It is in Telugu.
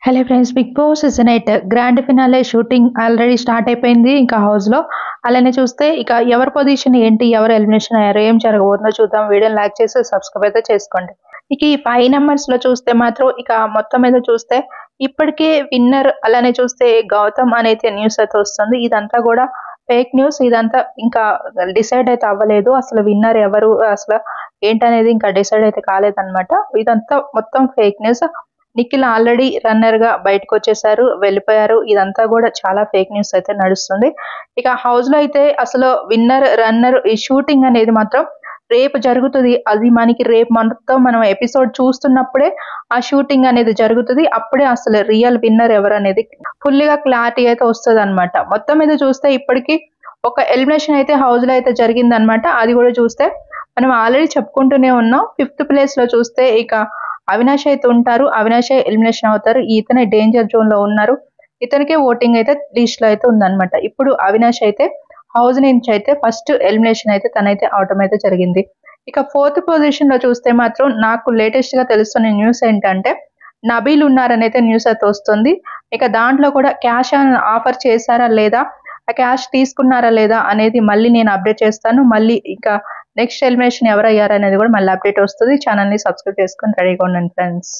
Hello friends, Big Boss season 8 grand finale shooting already start అయిపోయింది. ఇంకా హౌస్లో అలానే చూస్తే ఇక ఎవరి పొజిషన్ ఏంటి, ఎవరు ఎలిమినేషన్ అయ్యారు, ఏం జరగబోతుందో చూద్దాం. వీడియోని లైక్ చేసి సబ్స్క్రైబ్ అయితే చేసుకోండి. ఇక ఈ 5 నెంబర్స్లో చూస్తే మాత్రం ఇక మొత్తం మీద చూస్తే ఇప్పటికే విన్నర్ అలానే చూస్తే గౌతమ్ అనేది న్యూస్ అయితే వస్తుంది. ఇదంతా కూడా ఫేక్ న్యూస్. ఇదంతా ఇంకా డిసైడ్ అయితే అవ్వలేదు. అసలు విన్నర్ ఎవరు, అసలు ఏంటనేది ఇంకా డిసైడ్ అయితే కాలేదన్నమాట. ఇదంతా మొత్తం fake news. Nikhil already runner గా బయటకు వచ్చేసారు, వెళ్ళిపోయారు. ఇదంతా కూడా చాలా ఫేక్ న్యూస్ అయితే నడుస్తుంది. ఇక హౌస్ లో అయితే అసలు విన్నర్ రన్నర్ ఈ షూటింగ్ అనేది మాత్రం రేపు జరుగుతుంది. అది మనకి రేపు మొత్తం మనం ఎపిసోడ్ చూస్తున్నప్పుడే ఆ షూటింగ్ అనేది జరుగుతుంది. అప్పుడే అసలు రియల్ విన్నర్ ఎవరు అనేది ఫుల్ గా క్లారిటీ అయితే వస్తుంది అనమాట. మొత్తం మీద చూస్తే ఇప్పటికి ఒక ఎలిమినేషన్ అయితే హౌస్ లో అయితే జరిగింది అనమాట. అది కూడా చూస్తే మనం ఆల్రెడీ చెప్పుకుంటూనే ఉన్నాం. 5th ప్లేస్ లో చూస్తే ఇక అవినాష్ అయితే ఉంటారు. అవినాష్ ఎలిమినేషన్ అవుతారు. ఇతనే డేంజర్ జోన్ లో ఉన్నారు. ఇతనికే ఓటింగ్ అయితే లిస్ట్ లో అయితే ఉందన్నమాట. ఇప్పుడు అవినాష్ అయితే హౌస్ నుంచి అయితే ఫస్ట్ ఎలిమినేషన్ అయితే తనైతే అవటం అయితే జరిగింది. ఇక 4th పొజిషన్ లో చూస్తే మాత్రం నాకు లేటెస్ట్ గా తెలుస్తున్న న్యూస్ ఏంటంటే నబీల్ ఉన్నారని అయితే న్యూస్ అయితే వస్తుంది. ఇక దాంట్లో కూడా క్యాష్ ఆఫర్ చేశారా లేదా, ఆ క్యాష్ తీసుకున్నారా లేదా అనేది మళ్ళీ నేను అప్డేట్ చేస్తాను. మళ్ళీ ఇంకా నెక్స్ట్ ఎలిమినేషన్ ఎవరు అయ్యారనేది కూడా మళ్ళీ అప్డేట్ వస్తుంది. ఛానల్ని సబ్స్క్రైబ్ చేసుకొని రెడీగా ఉండండి ఫ్రెండ్స్.